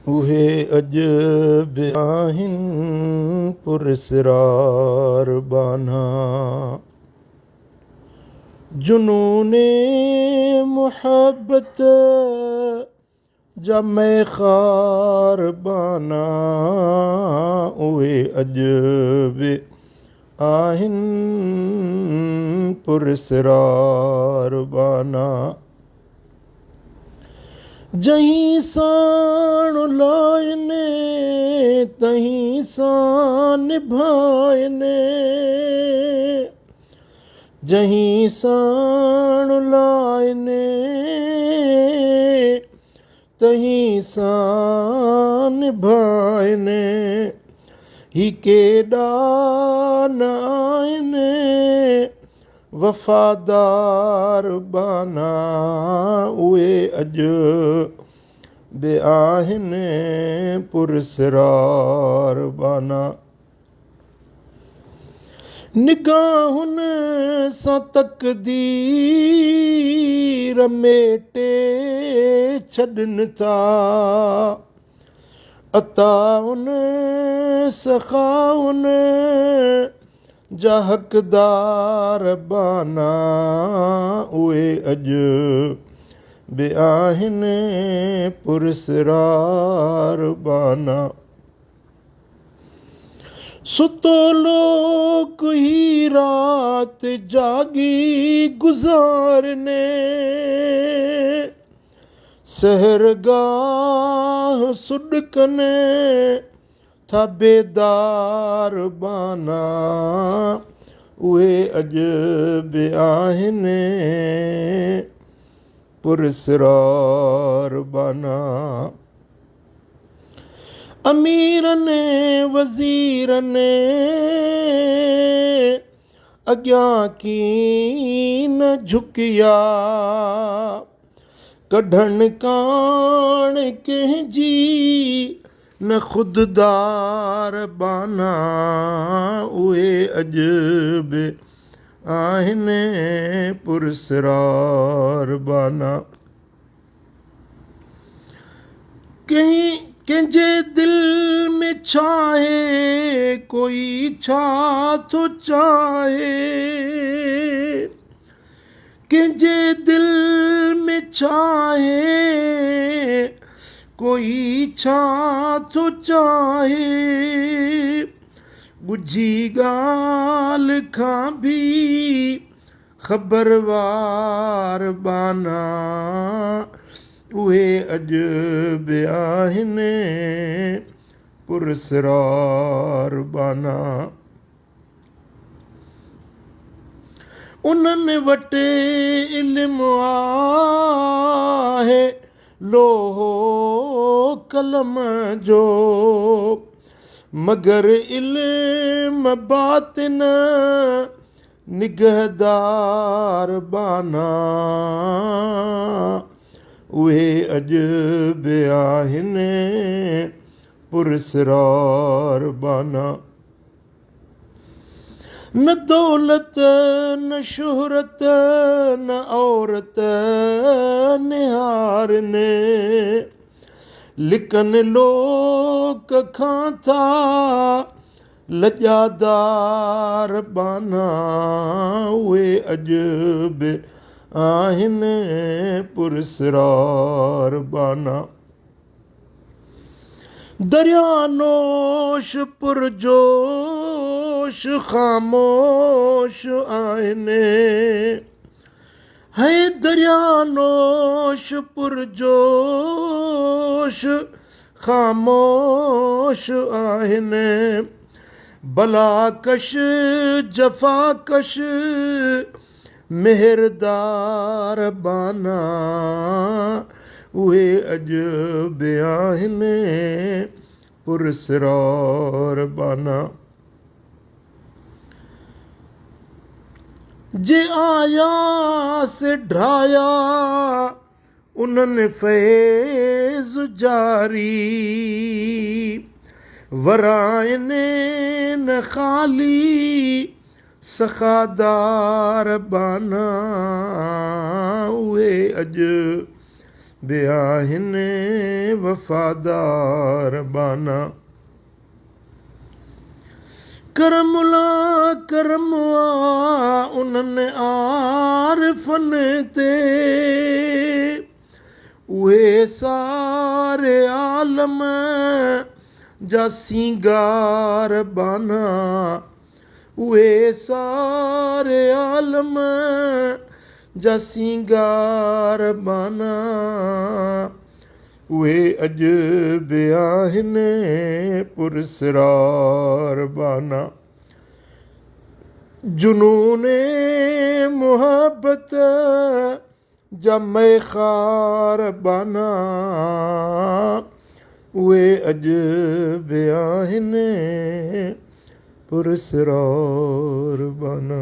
उहे अजब आहिनि पुरस्रार बाना। जुनूने मुहब्बत जा मैखार बाना। उहे अजब आहिनि पुरस्रार बाना। जहीं साण लाइने तहीं सां निभाइने। जहीं साण लाइने तहीं सां निभाइने। ही केॾा न आहिनि वफ़ादार बाना। उहे अजब आहिनि पुरस्रार बाना। निगाहुनि सां तक़दीर मेटे छॾनि था। अताउन सखाउन जा हक़दार बाना। उहे अजब आहिनि पुरस्रार बाना। सुतो लोक ही रात जागी गुज़ारने। सहरगाह सुॾकने था बेदार बाना। उहे अजब आहिनि पुरस्रार बाना। अमीरनि वज़ीरनि अॻियां कीन झुकिया। कढण कान कंहिंजी न ख़ुददार बाना। उहे अजब आहिनि पुरस्रार बाना। कंहिंजे दिल में छाहे कोई छा थो चाहे। कंहिंजे दिल में छाहे कोई छा थो चाहे। ॻुझी ॻाल्हि खां बि ख़बरवार बाना। उहे अजब आहिनि पुरस्रार बाना। उन्हनि वटि इल्मु आहे लोहो कलम जो। मगर इल्म बातिन निगहदार बाना। उहे अजब आहिनि पुरस्रार बाना। न दौलत न शोहरत न औरत निहारने। लिकन लोक खां था लॼादार बाना। उहे अजब आहिनि पुरस्रार बाना। दरिया नोश पुरजोश ख़ामोश आहिनि। है दरिया नोश पुरजोश ख़ामोश आहिनि। भलाकश जफ़ाकश मेहरदार बाना। उहे अजब आहिनि पुरस्रार बाना। जे आया से ढाया उन्हनि फैज़ जारी। वराइने न ख़ाली सखादार बाना। उहे अजब बे आहिनि वफ़ादार बाना। करमुला करमुआ उन्हनि आरिफ़नि ते, उहे सारे आलम जा सींगार बाना। उहे सारे आलम जा सींगार बाना। उहे अॼु बि आहिनि पुरसरार बाना। जुनूने मुहबत जा मैखार बाना। उहे अॼु बि आहिनि पुरसरार बाना।